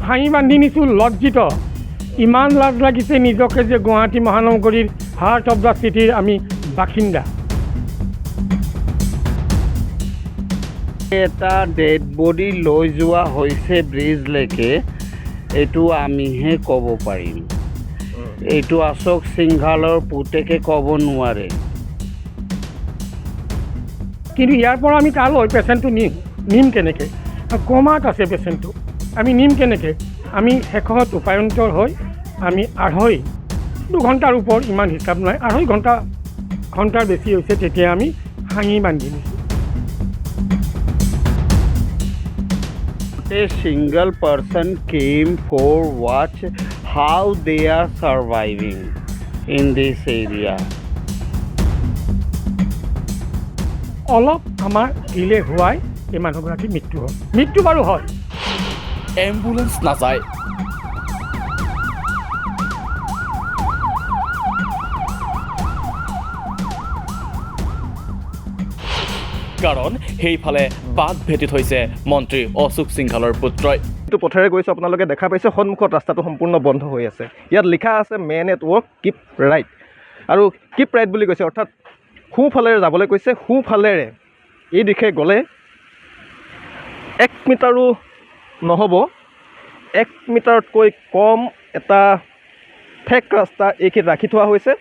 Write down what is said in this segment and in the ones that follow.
হাঁহি বান্ধি নিছোঁ লজ্জিত। ইমান লাজ লাগিছে নিজকে যে গুৱাহাটী মহানগৰীৰ হাৰ্ট অফ দ্য চিটিৰ আমি বাসিন্দা। এটা ডেড বডি লৈ যোৱা হৈছে ব্ৰিজলৈকে, এইটো আমিহে ক'ব পাৰিম। এইটো অশোক সিংঘালৰ পুতেকে ক'ব নোৱাৰে। কিন্তু ইয়াৰ পৰা আমি তালৈ পেচেণ্টটো নিম কেনেকৈ? কমাত আছে পেচেণ্টটো, আমি নিম কেনেকৈ? আমি শেষত উপায়ন্তৰ হৈ আমি 2.5 ঘণ্টাৰ ওপৰত ইমান হিচাপ নাই, 2.5 ঘণ্টাৰ বেছি হৈছে, তেতিয়া আমি হাঁহি বান্ধি নিছোঁ। A single person came for watch how they are surviving in this area. অলপ আমাৰ ডিলে হোৱাই এই মানুহগৰাকীৰ মৃত্যু বাৰু হয়। এম্বুলেন্স নাযায়, কাৰণ সেইফালে বাট ভেটি থৈছে মন্ত্ৰী অশোক সিংঘালৰ পুত্ৰই। এইটো পথেৰে গৈছোঁ, আপোনালোকে দেখা পাইছে সন্মুখত ৰাস্তাটো সম্পূৰ্ণ বন্ধ হৈ আছে। ইয়াত লিখা আছে men at work keep right, আৰু কিপ ৰাইট বুলি কৈছে, অৰ্থাৎ সোঁফালেৰে যাবলৈ কৈছে। সোঁফালেৰে এই দিশে গ'লে 1 মিটাৰো নহ'ব, 1 মিটাৰতকৈ কম এটা ঠেক ৰাস্তা এইখিনিত ৰাখি থোৱা হৈছে।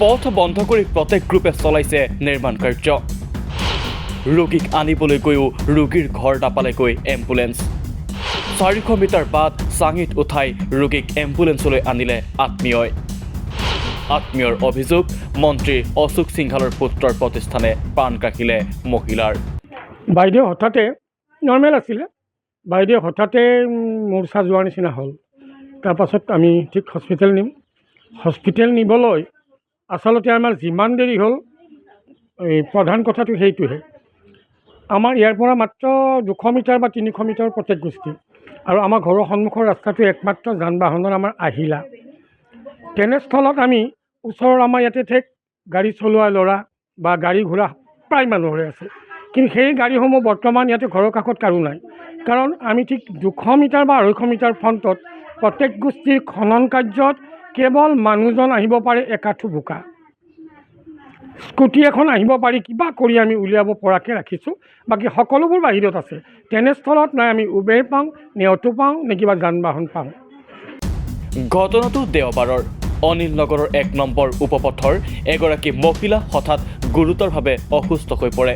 পথ বন্ধ কৰি প্ৰত্যেক গ্ৰুপে চলাইছে নিৰ্মাণ কাৰ্য। ৰোগীক আনিবলৈ গৈও ৰোগীৰ ঘৰ নাপালেগৈ এম্বুলেন্স। 400 মিটাৰ বাট চাঙিত উঠাই ৰোগীক এম্বুলেন্সলৈ আনিলে আত্মীয়ৰ অভিযোগ, মন্ত্ৰী অশোক সিংঘালৰ পুত্ৰৰ প্ৰতিষ্ঠানে প্ৰাণ ৰাখিলে মহিলাৰ। বাইদেউ হঠাতে নৰ্মেল আছিলে, বাইদেউ হঠাতে মূৰ্ছা যোৱাৰ নিচিনা হ'ল। তাৰপাছত আমি ঠিক হস্পিটেল নিবলৈ আচলতে আমাৰ যিমান দেৰি হ'ল, এই প্ৰধান কথাটো সেইটোহে। আমাৰ ইয়াৰ পৰা মাত্ৰ 200 মিটাৰ বা 300 মিটাৰ প্ৰত্যেক গোষ্ঠী, আৰু আমাৰ ঘৰৰ সন্মুখৰ ৰাস্তাটো একমাত্ৰ যান বাহনৰ আমাৰ আহিলা। তেনেস্থলত আমি ওচৰৰ আমাৰ ইয়াতে ঠেক গাড়ী চলোৱা ল'ৰা বা গাড়ী ঘোঁৰা প্ৰায় মানুহৰে আছে, কিন্তু সেই গাড়ীসমূহ বৰ্তমান ইয়াতে ঘৰৰ কাষত কাৰো নাই। কাৰণ আমি ঠিক 200 মিটাৰ বা 250 মিটাৰ ফ্ৰণ্টত প্ৰত্যেক গোষ্ঠীৰ খনন কাৰ্যত কেৱল মানুহজন আহিব পাৰে একাঠু বোকা, স্কুটি এখন আহিব পাৰি, কিবা কৰি আমি উলিয়াব পৰাকৈ ৰাখিছোঁ, বাকী সকলোবোৰ বাহিৰত আছে। তেনেস্থলত নাই আমি উবেৰ পাওঁ নে অটো পাওঁ নে কিবা যান বাহন পাওঁ। ঘটনাটো দেওবাৰৰ। অনিল নগৰৰ 1 নম্বৰ উপপথৰ এগৰাকী মহিলা হঠাৎ গুৰুতৰভাৱে অসুস্থ হৈ পৰে।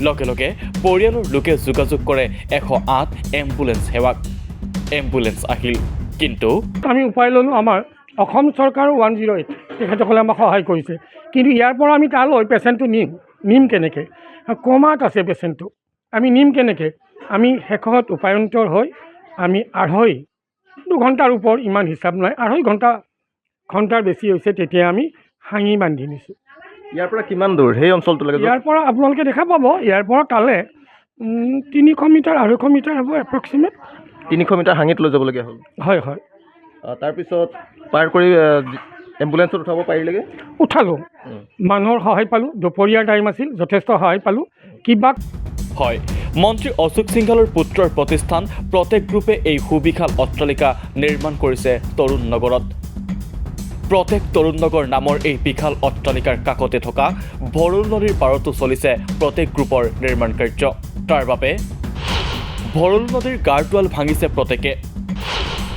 লগে লগে পৰিয়ালৰ লোকে যোগাযোগ কৰে 108 এম্বুলেন্স সেৱাক। এম্বুলেন্স আহিল, কিন্তু আমি উপায় ল'লোঁ, আমাৰ অসম চৰকাৰৰ 108 তেখেতসকলে আমাক সহায় কৰিছে। কিন্তু ইয়াৰ পৰা আমি তালৈ পেচেণ্টটো নিম কেনেকৈ? কমাত আছে পেচেণ্টটো, আমি নিম কেনেকৈ? আমি শেষত উপায়ন্তৰ হৈ আমি 2.5 ঘণ্টাৰ ওপৰত ইমান হিচাপ নাই, 2.5 ঘণ্টাৰ বেছি হৈছে, তেতিয়া আমি হাঁহি বান্ধি নিছোঁ। ইয়াৰ পৰা কিমান দূৰ সেই অঞ্চলটোলৈকে? ইয়াৰ পৰা আপোনালোকে দেখা পাব, ইয়াৰ পৰা তালে 300 মিটাৰ 250 মিটাৰ হ'ব এপ্ৰক্সিমেট। 300 মিটাৰ হাঁহিত লৈ যাবলগীয়া হ'ল। হয়। তাৰপিছত পাৰ কৰি এম্বুলেন্সত উঠাব পাৰিলেগৈ? উঠালোঁ, মানুহৰ সহায় পালোঁ, দুপৰীয়াৰ টাইম আছিল, যথেষ্ট সহায় পালোঁ। কিবা হয়, মন্ত্ৰী অশোক সিংঘালৰ পুত্ৰৰ প্ৰতিষ্ঠান প্ৰত্যেক গ্ৰুপে এই সুবিশাল অট্টালিকা নিৰ্মাণ কৰিছে তৰুণ নগৰত। প্ৰত্যেক তৰুণ নগৰ নামৰ এই বিশাল অট্টালিকাৰ কাষতে থকা ভৰলু নদীৰ পাৰতো চলিছে প্ৰত্যেক গ্ৰুপৰ নিৰ্মাণ কাৰ্য। তাৰ বাবে ভৰলু নদীৰ গাৰ্ডৱাল ভাঙিছে প্ৰত্যেকে।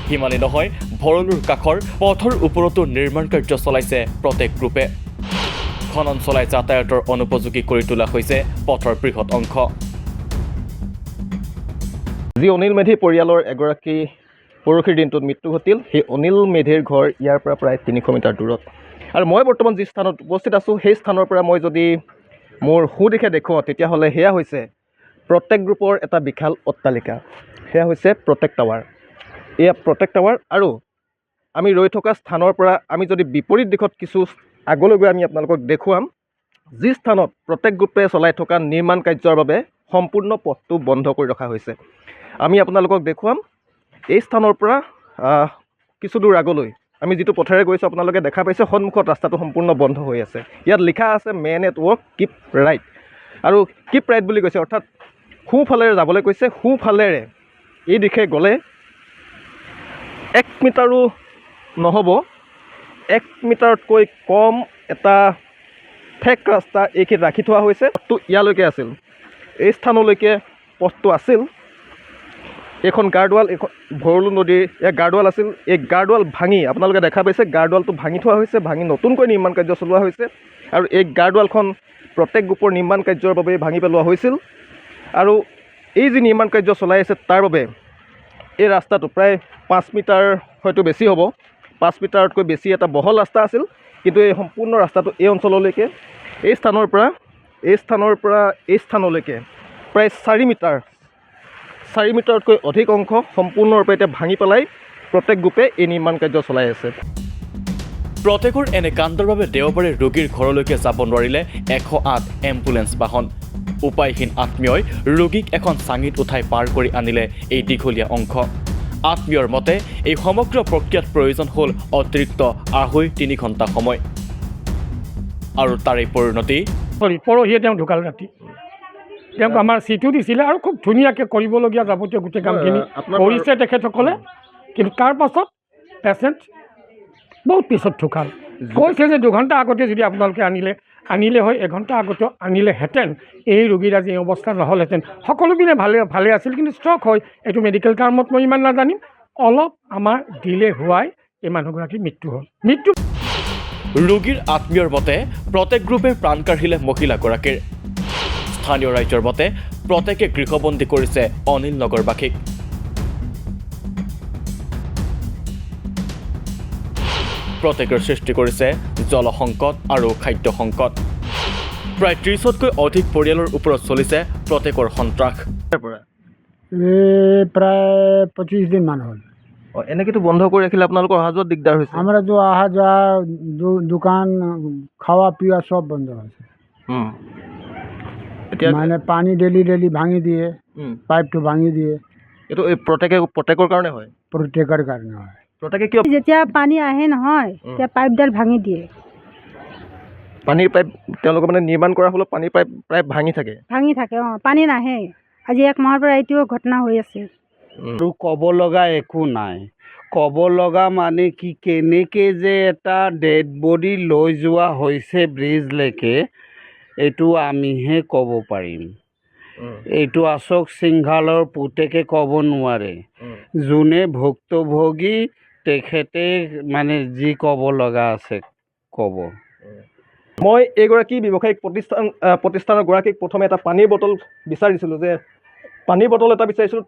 সিমানেই নহয়, ভৰলুৰ কাষৰ পথৰ ওপৰতো নিৰ্মাণ কাৰ্য চলাইছে প্ৰত্যেক গ্ৰুপে। খনন চলাই যাতায়াতৰ অনুপযোগী কৰি তোলা হৈছে পথৰ বৃহৎ অংশ। যি অনিল মেধি পৰিয়ালৰ এগৰাকী পৰহিৰ দিনটোত মৃত্যু ঘটিল, সেই অনিল মেধিৰ ঘৰ ইয়াৰ পৰা প্ৰায় 300 মিটাৰ দূৰত। আৰু মই বৰ্তমান যি স্থানত উপস্থিত আছোঁ, সেই স্থানৰ পৰা মই যদি মোৰ সোঁদিশে দেখুৱাওঁ, তেতিয়াহ'লে সেয়া হৈছে প্ৰত্যেক গ্ৰুপৰ এটা বিশাল অট্টালিকা। সেয়া হৈছে প্ৰটেক্ট টাৱাৰ। এয়া প্ৰটেক্ট টাৱাৰ, আৰু আমি ৰৈ থকা স্থানৰ পৰা আমি যদি বিপৰীত দিশত কিছু আগলৈ গৈ আমি আপোনালোকক দেখুৱাম, যি স্থানত প্ৰত্যেক গ্ৰুপে চলাই থকা নিৰ্মাণ কাৰ্যৰ বাবে সম্পূৰ্ণ পথটো বন্ধ কৰি ৰখা হৈছে। আমি আপোনালোকক দেখুৱাম এই স্থানৰ পৰা কিছু দূৰ আগলৈ। আমি যিটো পথেৰে গৈছোঁ, আপোনালোকে দেখা পাইছে সন্মুখত ৰাস্তাটো সম্পূৰ্ণ বন্ধ হৈ আছে। ইয়াত লিখা আছে men at work keep right, আৰু কিপ ৰাইট বুলি কৈছে, অৰ্থাৎ সোঁফালেৰে যাবলৈ কৈছে। সোঁফালেৰে এই দিশে গ'লে 1 মিটাৰো নহ'ব 1 মিটাৰতকৈ কম এটা ফেক ৰাস্তা এইখিনি ৰাখি থোৱা হৈছে। পথটো ইয়ালৈকে আছিল, এই স্থানলৈকে পথটো আছিল। এইখন গাৰ্ডৱাল, এইখন ভৰলু নদীৰ এক গাৰ্ডৱাল আছিল। এই গাৰ্ডৱাল ভাঙি আপোনালোকে দেখা পাইছে, গাৰ্ডৱালটো ভাঙি থোৱা হৈছে, ভাঙি নতুনকৈ নিৰ্মাণ কাৰ্য চলোৱা হৈছে। আৰু এই গাৰ্ডৱালখন প্ৰত্যেক গ্ৰুপৰ নিৰ্মাণ কাৰ্যৰ বাবে ভাঙি পেলোৱা হৈছিল। আৰু এই যি নিৰ্মাণ কাৰ্য চলাই আছে তাৰ বাবে এই ৰাস্তাটো প্ৰায় 5 মিটাৰ হয়তো বেছি হ'ব, 5 মিটাৰতকৈ বেছি এটা বহল ৰাস্তা আছিল। কিন্তু এই সম্পূৰ্ণ ৰাস্তাটো এই অঞ্চললৈকে, এই স্থানৰ পৰা এই স্থানলৈকে প্ৰায় 4 মিটাৰতকৈ অধিক অংশ সম্পূৰ্ণৰূপে এতিয়া ভাঙি পেলাই প্ৰত্যেক গ্ৰুপে এই নিৰ্মাণ কাৰ্য চলাই আছে। প্ৰত্যেকৰ এনে কাণ্ডৰ বাবে দেওবাৰে ৰোগীৰ ঘৰলৈকে যাব নোৱাৰিলে 108 এম্বুলেন্স বাহন। উপায়হীন আত্মীয়ই ৰোগীক এখন চাঙিত উঠাই পাৰ কৰি আনিলে এই দীঘলীয়া অংশ। আত্মীয়ৰ মতে এই সমগ্ৰ প্ৰক্ৰিয়াত প্ৰয়োজন হ'ল অতিৰিক্ত 2.5-3 ঘণ্টা সময়। আৰু তাৰে পৰিণতি পৰহিয়ে তেওঁ ঢুকাল ৰাতি। তেওঁক আমাৰ চিটো দিছিলে আৰু খুব ধুনীয়াকৈ কৰিবলগীয়া যাৱতীয় গোটেই কামখিনি কৰিছে তেখেতসকলে। কিন্তু তাৰ পাছত পেচেণ্ট বহুত পিছত ঢুকাল। কৈছে যে 2 ঘণ্টা আগতে যদি আপোনালোকে আনিলে হয়, 1 ঘণ্টা আগতে আনিলেহেঁতেন এই ৰোগীৰ আজি এই অৱস্থা নহ'লহেঁতেন। সকলোপিনে ভালে আছিল, কিন্তু ষ্ট্ৰক হয়। এইটো মেডিকেল টাৰ্মত মই ইমান নাজানিম। অলপ আমাৰ ডিলে হোৱাই এই মানুহগৰাকীৰ মৃত্যু হ'ল। ৰোগীৰ আত্মীয়ৰ মতে প্ৰত্যেক গ্ৰুপে প্ৰাণ কাঢ়িলে মহিলাগৰাকীৰ। স্থানীয় ৰাইজৰ মতে প্ৰত্যেকে গৃহবন্দী কৰিছে অনিল নগৰবাসীক। প্ৰত্যেকৰ সৃষ্টি কৰিছে জলসংকট আৰু খাদ্য সংকট। প্ৰায় 30তকৈ অধিক পৰিয়ালৰ ওপৰত চলিছে প্ৰত্যেকৰ সন্ত্ৰাস। প্ৰায় 25 দিন মান হ'ল। এনেকৈতো বন্ধ কৰি ৰাখিলে আপোনালোকৰ অহা যোৱাত দিগদাৰ হৈছে। আমরা তো আহা যাওয়া দোকান খাওয়া পিওয়া সব বন্ধ আছে। এতিয়া মানে পানী ডেলি ভাঙি দিয়ে, পাইপটো ভাঙি দিয়ে, এইটো এই প্ৰত্যেকৰ কাৰণে হয়। প্ৰত্যেকৰ কাৰণে হয়। প্ৰত্যেকে কিয় যেতিয়া পানী আহে নহয় তেতিয়া পাইপডাল ভাঙি দিয়ে। পানীৰ পাইপ তেওঁলোকে মানে নিৰ্মাণ কৰাৰ ফলত পানীৰ পাইপ প্ৰায় ভাঙি থাকে। পানী নাহে। আজি 1 মাহৰ পৰা এইটো ঘটনা হৈ আছে। আৰু ক'ব লগা একো নাই। ক'ব লগা মানে কি, কেনেকৈ যে এটা ডেড বডি লৈ যোৱা হৈছে ব্ৰিজলৈকে, এইটো আমিহে ক'ব পাৰিম। এইটো অশোক সিংঘালৰ পুতেকে ক'ব নোৱাৰে। যোনে ভুক্তভোগী তেখেতে মানে যি ক'ব লগা আছে ক'ব। মই এইগৰাকী ব্যৱসায়িক প্ৰতিষ্ঠানৰ গৰাকীক প্ৰথমে এটা পানীৰ বটল বিচাৰিছিলোঁ,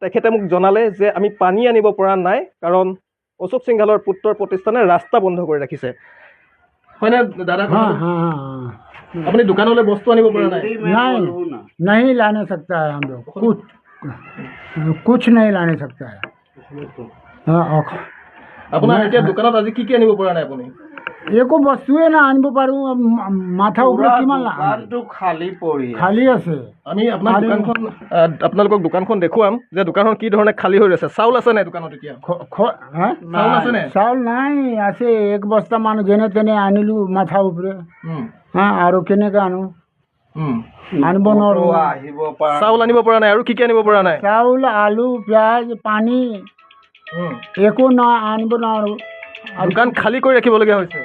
তেখেতে মোক জনালে যে আমি পানী আনিব পৰা নাই, কাৰণ অশোক সিংঘালৰ পুত্ৰৰ প্ৰতিষ্ঠানে ৰাস্তা বন্ধ কৰি ৰাখিছে। হয়নে দাদা? আপুনি দোকানলৈ বস্তু আনিব পৰা নাই? नहीं लाने सकता है हम लोग, कुछ नहीं लाने सकता है। আপোনাৰ এতিয়া দোকানত আজি কি আনিব পৰা নাই আপুনি? একো বস্তুৱে না আনিব পাৰোঁ। মাথা ওপৰত কিমান খালী আছে। আমি আপোনালোকক দোকানখন দেখুৱাম যে দোকানখন কি ধৰণে খালী হৈ ৰৈছে। চাউল আছে নাই দোকানত এতিয়া? চাউল আছে নাই? চাউল নাই, আছে 1 বস্তা মান যেনে তেনে আনিলোঁ মাথা ওপৰে। আৰু কেনেকৈ আনো? আনিব নোৱাৰোঁ। চাউল আনিব পৰা নাই। আৰু কি আনিব পৰা নাই? চাউল, আলু, পিঁয়াজ, পানী একো না আনিব নোৱাৰোঁ। দোকান খালী কৰি ৰাখিবলগীয়া হৈছে।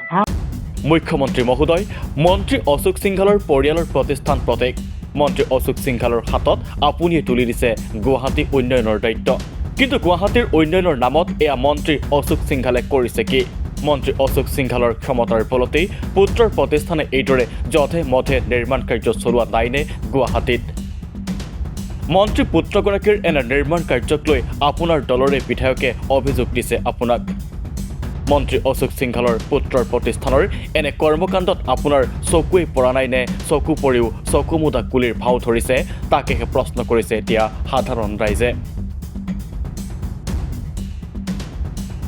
মুখ্যমন্ত্ৰী মহোদয়, মন্ত্ৰী অশোক সিংঘালৰ পৰিয়ালৰ প্ৰতিষ্ঠান প্ৰত্যেক। মন্ত্ৰী অশোক সিংঘালৰ হাতত আপুনিয়ে তুলি দিছে গুৱাহাটী উন্নয়নৰ দায়িত্ব। কিন্তু গুৱাহাটীৰ উন্নয়নৰ নামত এয়া মন্ত্ৰী অশোক সিংঘালে কৰিছে কি? মন্ত্ৰী অশোক সিংঘালৰ ক্ষমতাৰ ফলতেই পুত্ৰৰ প্ৰতিষ্ঠানে এইদৰে যধে মধে নিৰ্মাণ কাৰ্য চলোৱা নাইনে গুৱাহাটীত? মন্ত্ৰী পুত্ৰগৰাকীৰ এনে নিৰ্মাণ কাৰ্যক লৈ আপোনাৰ দলৰে বিধায়কে অভিযোগ দিছে আপোনাক। মন্ত্ৰী অশোক সিংঘালৰ পুত্ৰৰ প্ৰতিষ্ঠানৰ এনে কৰ্মকাণ্ডত আপোনাৰ চকুৱে পৰা নাই নে চকু পৰিও চকুমুদা কুলিৰ ভাও ধৰিছে? তাকেহে প্ৰশ্ন কৰিছে এতিয়া সাধাৰণ ৰাইজে।